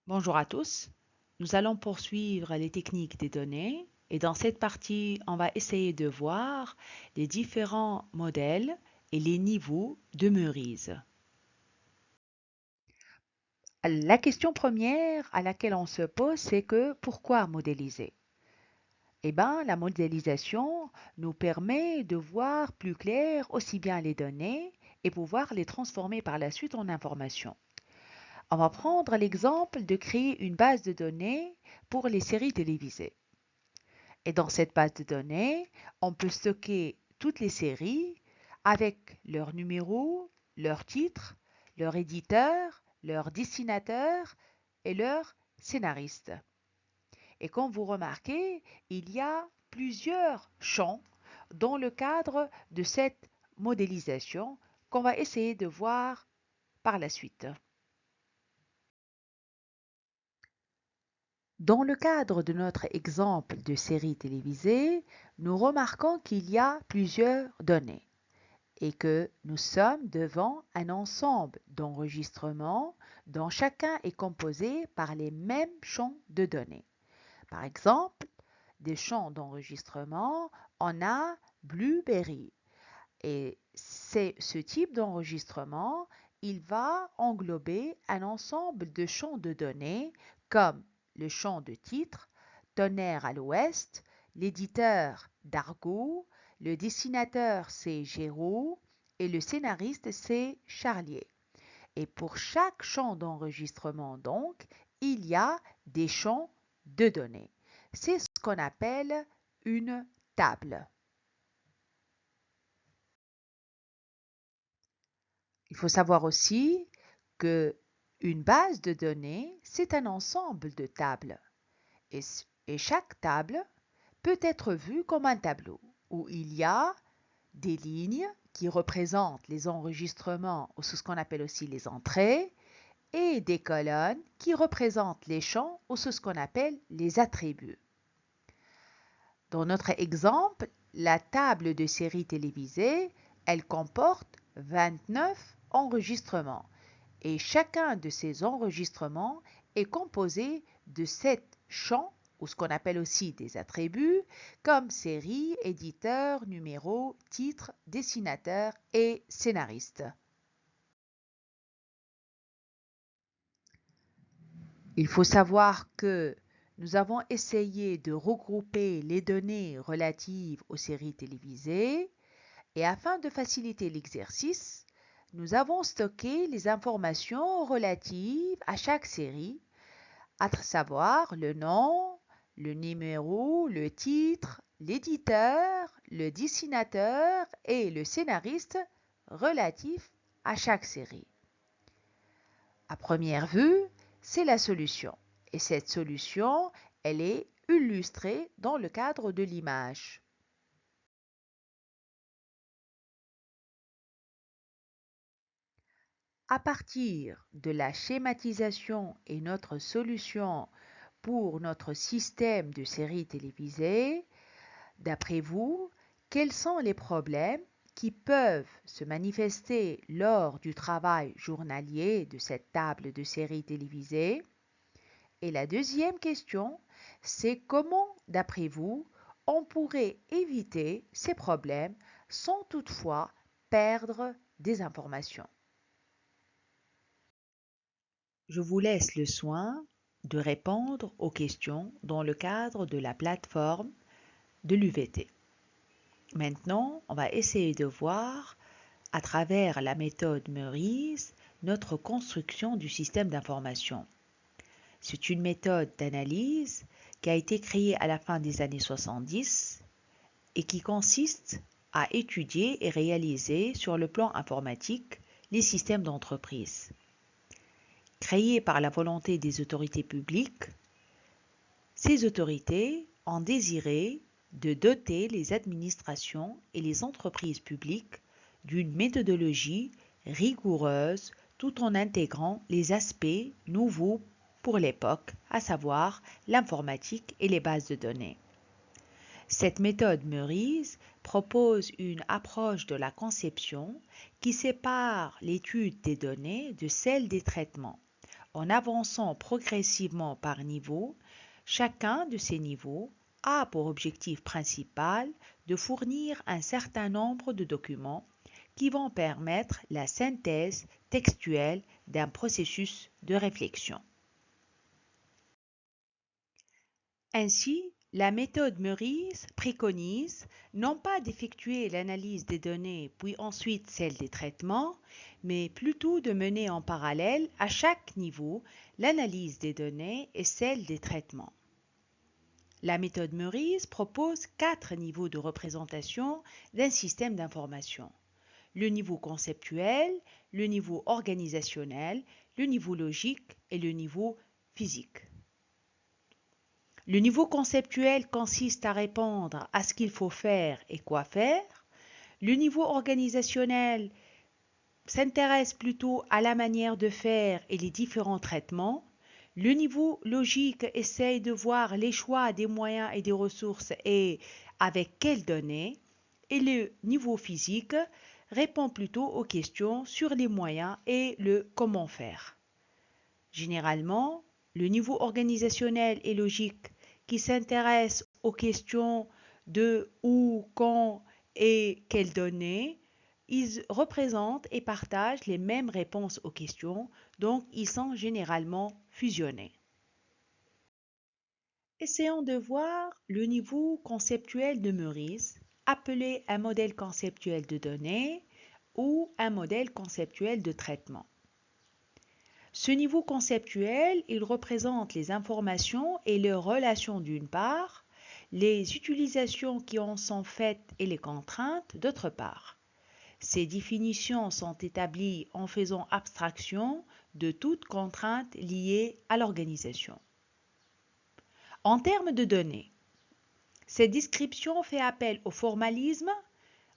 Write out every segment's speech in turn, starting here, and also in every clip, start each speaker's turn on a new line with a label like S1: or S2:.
S1: Bonjour à tous. Nous allons poursuivre les techniques des données et dans cette partie, on va essayer de voir les différents modèles et les niveaux de Meurise. La question première à laquelle on se pose, c'est que pourquoi modéliser? Eh bien, la modélisation nous permet de voir plus clair aussi bien les données et pouvoir les transformer par la suite en informations. On va prendre l'exemple de créer une base de données pour les séries télévisées. Et dans cette base de données, on peut stocker toutes les séries avec leur numéro, leur titre, leur éditeur, leur dessinateur et leur scénariste. Et comme vous remarquez, il y a plusieurs champs dans le cadre de cette modélisation qu'on va essayer de voir par la suite. Dans le cadre de notre exemple de série télévisée, nous remarquons qu'il y a plusieurs données et que nous sommes devant un ensemble d'enregistrements dont chacun est composé par les mêmes champs de données. Par exemple, des champs d'enregistrement, on a Blueberry et c'est ce type d'enregistrement, il va englober un ensemble de champs de données comme le champ de titre, Tonnerre à l'ouest, l'éditeur d'Argo, le dessinateur c'est Géraud et le scénariste c'est Charlier. Et pour chaque champ d'enregistrement donc, il y a des champs de données. C'est ce qu'on appelle une table. Il faut savoir aussi que une base de données, c'est un ensemble de tables. Et, et chaque table peut être vue comme un tableau où il y a des lignes qui représentent les enregistrements ou ce qu'on appelle aussi les entrées et des colonnes qui représentent les champs ou ce qu'on appelle les attributs. Dans notre exemple, la table de série télévisée, elle comporte 29 enregistrements et chacun de ces enregistrements est composé de 7 champs ou ce qu'on appelle aussi des attributs comme série, éditeur, numéro, titre, dessinateur et scénariste. Il faut savoir que nous avons essayé de regrouper les données relatives aux séries télévisées et afin de faciliter l'exercice, nous avons stocké les informations relatives à chaque série, à savoir le nom, le numéro, le titre, l'éditeur, le dessinateur et le scénariste relatifs à chaque série. À première vue, c'est la solution. Et cette solution, elle est illustrée dans le cadre de l'image. À partir de la schématisation et notre solution pour notre système de séries télévisées, d'après vous, quels sont les problèmes qui peuvent se manifester lors du travail journalier de cette table de séries télévisées? Et la deuxième question, c'est comment, d'après vous, on pourrait éviter ces problèmes sans toutefois perdre des informations? Je vous laisse le soin de répondre aux questions dans le cadre de la plateforme de l'UVT. Maintenant, on va essayer de voir à travers la méthode Meurice notre construction du système d'information. C'est une méthode d'analyse qui a été créée à la fin des années 70 et qui consiste à étudier et réaliser sur le plan informatique les systèmes d'entreprise. Créée par la volonté des autorités publiques, ces autorités ont désiré de doter les administrations et les entreprises publiques d'une méthodologie rigoureuse tout en intégrant les aspects nouveaux pour l'époque, à savoir l'informatique et les bases de données. Cette méthode Meurice propose une approche de la conception qui sépare l'étude des données de celle des traitements, En avançant progressivement par niveau, chacun de ces niveaux a pour objectif principal de fournir un certain nombre de documents qui vont permettre la synthèse textuelle d'un processus de réflexion. Ainsi, la méthode Meurice préconise non pas d'effectuer l'analyse des données puis ensuite celle des traitements, mais plutôt de mener en parallèle à chaque niveau l'analyse des données et celle des traitements. La méthode Meurice propose 4 niveaux de représentation d'un système d'information. Le niveau conceptuel, le niveau organisationnel, le niveau logique et le niveau physique. Le niveau conceptuel consiste à répondre à ce qu'il faut faire et quoi faire. Le niveau organisationnel s'intéresse plutôt à la manière de faire et les différents traitements. Le niveau logique essaye de voir les choix des moyens et des ressources et avec quelles données. Et le niveau physique répond plutôt aux questions sur les moyens et le comment faire. Généralement, le niveau organisationnel et logique qui s'intéresse aux questions de où, quand et quelles données, ils représentent et partagent les mêmes réponses aux questions, donc ils sont généralement fusionnés. Essayons de voir le niveau conceptuel de Meurice, appelé un modèle conceptuel de données ou un modèle conceptuel de traitement. Ce niveau conceptuel, il représente les informations et leurs relations d'une part, les utilisations qui en sont faites et les contraintes d'autre part. Ces définitions sont établies en faisant abstraction de toute contrainte liée à l'organisation. En termes de données, cette description fait appel au formalisme,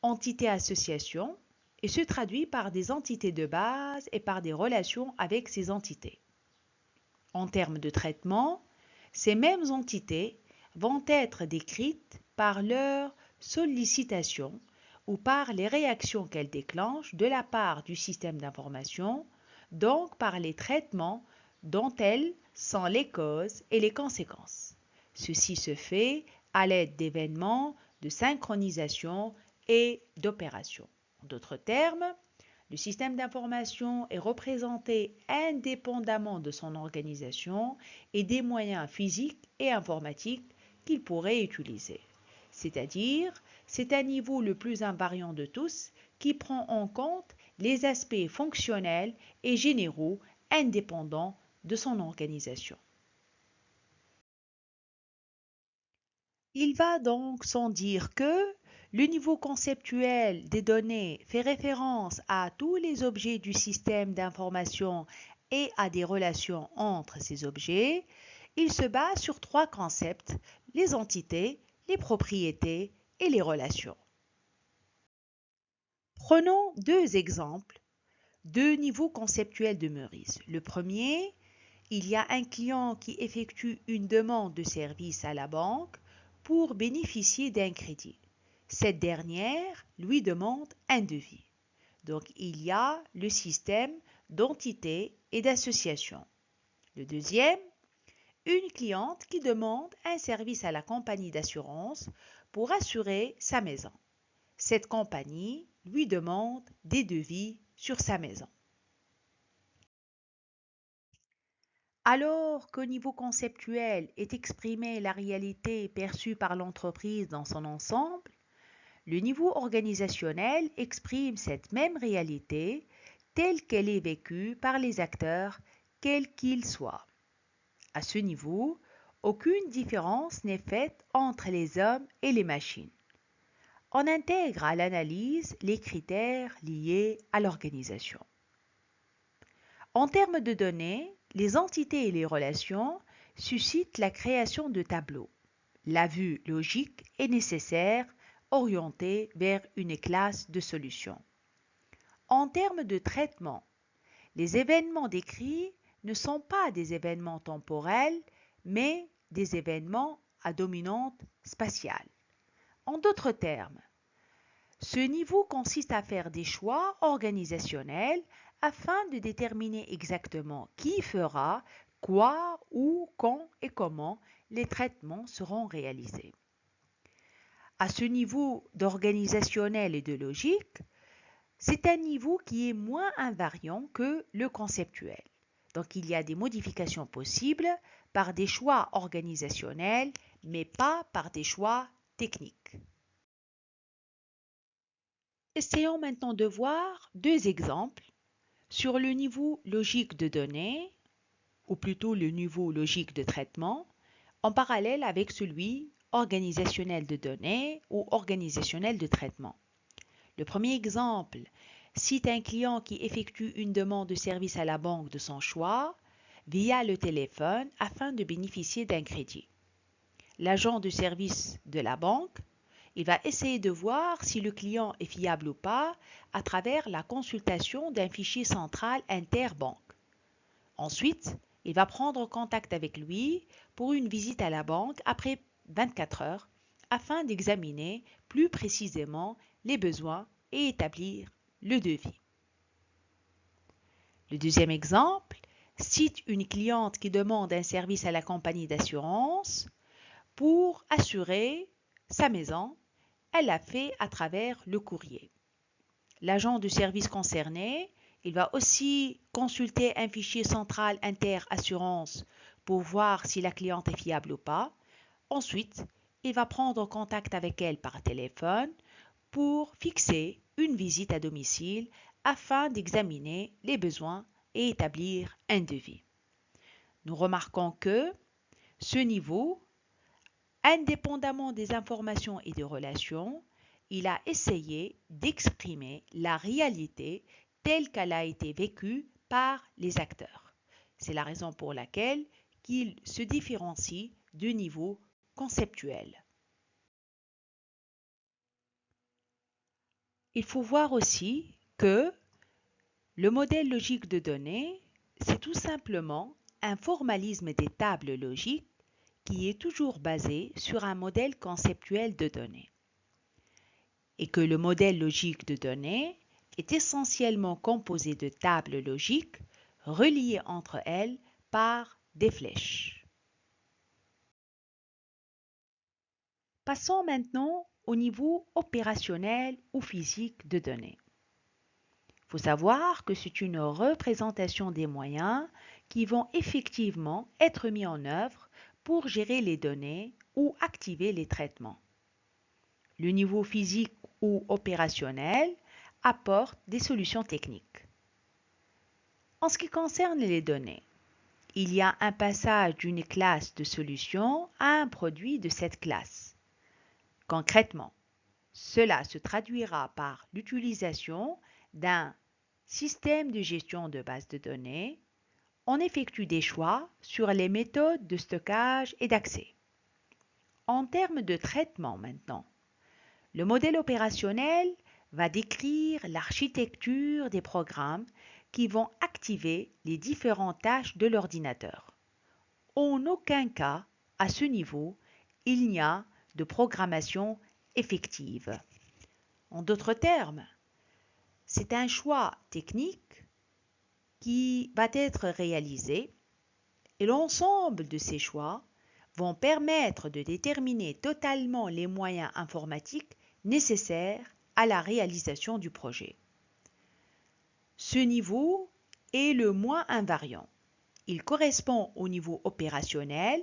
S1: entité-association, et se traduit par des entités de base et par des relations avec ces entités. En termes de traitement, ces mêmes entités vont être décrites par leur sollicitation ou par les réactions qu'elles déclenchent de la part du système d'information, donc par les traitements dont elles sont les causes et les conséquences. Ceci se fait à l'aide d'événements de synchronisation et d'opérations. En d'autres termes, le système d'information est représenté indépendamment de son organisation et des moyens physiques et informatiques qu'il pourrait utiliser. C'est-à-dire, c'est un niveau le plus invariant de tous qui prend en compte les aspects fonctionnels et généraux indépendants de son organisation. Il va donc sans dire que le niveau conceptuel des données fait référence à tous les objets du système d'information et à des relations entre ces objets. Il se base sur 3 concepts, les entités, les propriétés et les relations. Prenons 2 exemples, 2 niveaux conceptuels de Meurice. Le premier, il y a un client qui effectue une demande de service à la banque pour bénéficier d'un crédit. Cette dernière lui demande un devis. Donc il y a le système d'entité et d'association. Le deuxième, une cliente qui demande un service à la compagnie d'assurance pour assurer sa maison. Cette compagnie lui demande des devis sur sa maison. Alors qu'au niveau conceptuel est exprimée la réalité perçue par l'entreprise dans son ensemble, le niveau organisationnel exprime cette même réalité telle qu'elle est vécue par les acteurs, quels qu'ils soient. À ce niveau, aucune différence n'est faite entre les hommes et les machines. On intègre à l'analyse les critères liés à l'organisation. En termes de données, les entités et les relations suscitent la création de tableaux. La vue logique est nécessaire, orientée vers une classe de solutions. En termes de traitement, les événements décrits ne sont pas des événements temporels, mais des événements à dominante spatiale. En d'autres termes, ce niveau consiste à faire des choix organisationnels afin de déterminer exactement qui fera quoi, où, quand et comment les traitements seront réalisés. À ce niveau d'organisationnel et de logique, c'est un niveau qui est moins invariant que le conceptuel. Donc il y a des modifications possibles par des choix organisationnels, mais pas par des choix techniques. Essayons maintenant de voir deux exemples sur le niveau logique de données, ou plutôt le niveau logique de traitement, en parallèle avec celui organisationnel de données ou organisationnel de traitement. Le premier exemple cite un client qui effectue une demande de service à la banque de son choix via le téléphone afin de bénéficier d'un crédit. L'agent de service de la banque, il va essayer de voir si le client est fiable ou pas à travers la consultation d'un fichier central interbanque. Ensuite, il va prendre contact avec lui pour une visite à la banque après 24 heures afin d'examiner plus précisément les besoins et établir le devis. Le deuxième exemple cite une cliente qui demande un service à la compagnie d'assurance pour assurer sa maison. Elle l'a fait à travers le courrier. L'agent de service concerné, il va aussi consulter un fichier central inter-assurance pour voir si la cliente est fiable ou pas. Ensuite, il va prendre contact avec elle par téléphone pour fixer une visite à domicile afin d'examiner les besoins et établir un devis. Nous remarquons que ce niveau, indépendamment des informations et des relations, il a essayé d'exprimer la réalité telle qu'elle a été vécue par les acteurs. C'est la raison pour laquelle il se différencie du niveau conceptuel. Il faut voir aussi que le modèle logique de données, c'est tout simplement un formalisme des tables logiques qui est toujours basé sur un modèle conceptuel de données. Et que le modèle logique de données est essentiellement composé de tables logiques reliées entre elles par des flèches. Passons maintenant au niveau opérationnel ou physique de données. Il faut savoir que c'est une représentation des moyens qui vont effectivement être mis en œuvre pour gérer les données ou activer les traitements. Le niveau physique ou opérationnel apporte des solutions techniques. En ce qui concerne les données, il y a un passage d'une classe de solution à un produit de cette classe. Concrètement, cela se traduira par l'utilisation d'un système de gestion de base de données. On effectue des choix sur les méthodes de stockage et d'accès. En termes de traitement maintenant, le modèle opérationnel va décrire l'architecture des programmes qui vont activer les différentes tâches de l'ordinateur. En aucun cas, à ce niveau, il n'y a de programmation effective. En d'autres termes, c'est un choix technique qui va être réalisé et l'ensemble de ces choix vont permettre de déterminer totalement les moyens informatiques nécessaires à la réalisation du projet. Ce niveau est le moins invariant. Il correspond au niveau opérationnel.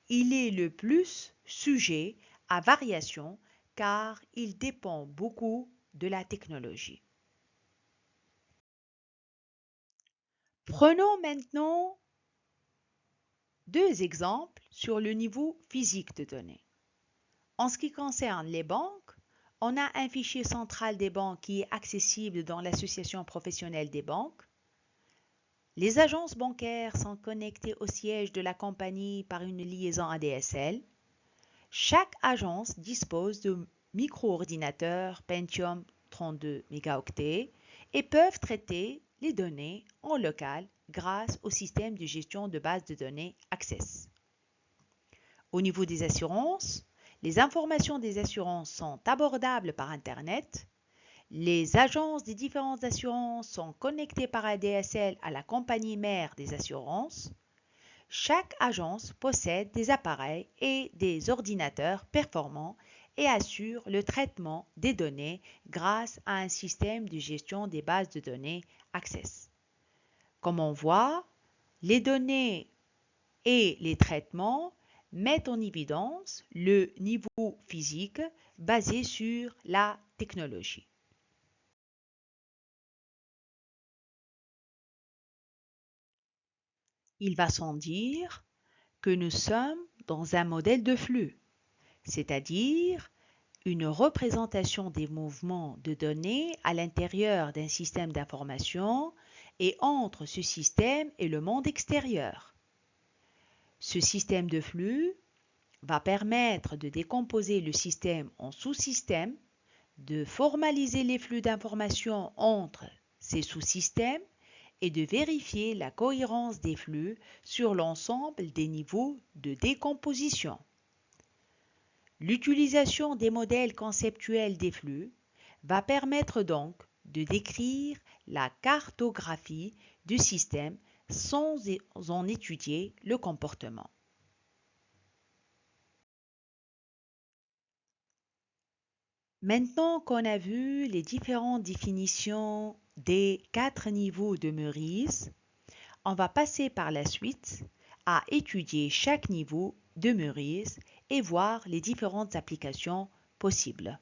S1: Il est le plus sujet à variation car il dépend beaucoup de la technologie. Prenons maintenant deux exemples sur le niveau physique de données. En ce qui concerne les banques, on a un fichier central des banques qui est accessible dans l'association professionnelle des banques. Les agences bancaires sont connectées au siège de la compagnie par une liaison ADSL. Chaque agence dispose de micro-ordinateurs Pentium 32 mégaoctets et peuvent traiter les données en local grâce au système de gestion de base de données Access. Au niveau des assurances, les informations des assurances sont abordables par Internet. Les agences des différentes assurances sont connectées par ADSL à la compagnie mère des assurances. Chaque agence possède des appareils et des ordinateurs performants et assure le traitement des données grâce à un système de gestion des bases de données Access. Comme on voit, les données et les traitements mettent en évidence le niveau physique basé sur la technologie. Il va sans dire que nous sommes dans un modèle de flux, c'est-à-dire une représentation des mouvements de données à l'intérieur d'un système d'information et entre ce système et le monde extérieur. Ce système de flux va permettre de décomposer le système en sous-systèmes, de formaliser les flux d'informations entre ces sous-systèmes et de vérifier la cohérence des flux sur l'ensemble des niveaux de décomposition. L'utilisation des modèles conceptuels des flux va permettre donc de décrire la cartographie du système sans en étudier le comportement. Maintenant qu'on a vu les différentes définitions des 4 niveaux de Meurice, on va passer par la suite à étudier chaque niveau de Meurice et voir les différentes applications possibles.